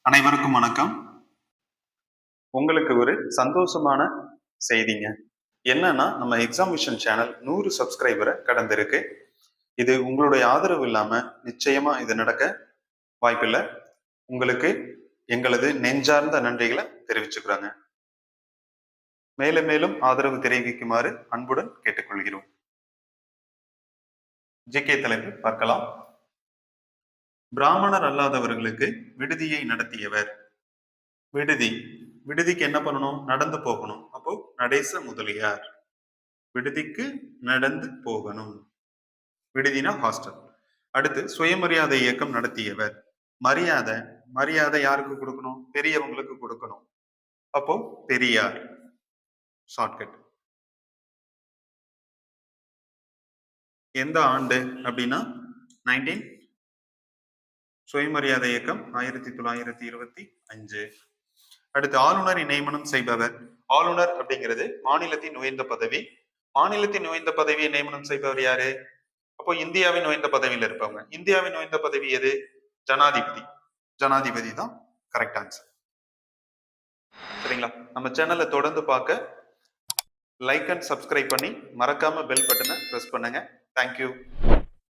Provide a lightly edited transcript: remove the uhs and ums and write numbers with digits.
அனைவருக்கும் வணக்கம். உங்களுக்கு ஒரு சந்தோஷமான செய்திங்க. என்னன்னா, நம்ம எக்ஸாமிஷன் சேனல் 100 சப்ஸ்கிரைபரை கடந்திருக்கு. இது உங்களுடைய ஆதரவு இல்லாம நிச்சயமா இது நடக்க வாய்ப்பில்லை. உங்களுக்கு எங்களது நெஞ்சார்ந்த நன்றிகளை தெரிவிச்சுக்கிறாங்க. மேலும் மேலும் ஆதரவு தெரிவிக்குமாறு அன்புடன் கேட்டுக்கொள்கிறோம். ஜிகே தலைப்பு பார்க்கலாம். பிராமணர் அல்லாதவர்களுக்கு விடுதியை நடத்தியவர். விடுதிக்கு என்ன பண்ணணும்? நடந்து போகணும். அப்போ நடேச முதலியார். விடுதிக்கு நடந்து போகணும். விடுதினா ஹாஸ்டல். அடுத்து சுயமரியாதை இயக்கம் நடத்தியவர். மரியாதை யாருக்கு கொடுக்கணும்? பெரியவங்களுக்கு கொடுக்கணும். அப்போ பெரியார். ஷார்ட்கட். எந்த ஆண்டு அப்படின்னா 19 சுயமரியாதை இயக்கம் 1925. அடுத்து ஆளுநரை நியமனம் செய்பவர். ஆளுநர் அப்படிங்கிறது மாநிலத்தின் உயர்ந்த பதவி. மாநிலத்தின் உயர்ந்த பதவியை நியமனம் செய்பவர் யாரு? அப்போ இந்தியாவின் உயர்ந்த பதவியில் இருப்பவங்க. இந்தியாவின் உயர்ந்த பதவி எது? ஜனாதிபதி தான் கரெக்ட் ஆன்சர். சரிங்களா? நம்ம சேனலை தொடர்ந்து பார்க்க லைக் அண்ட் சப்ஸ்கிரைப் பண்ணி மறக்காம பெல் பட்டனை பிரஸ் பண்ணுங்க. தேங்க்யூ.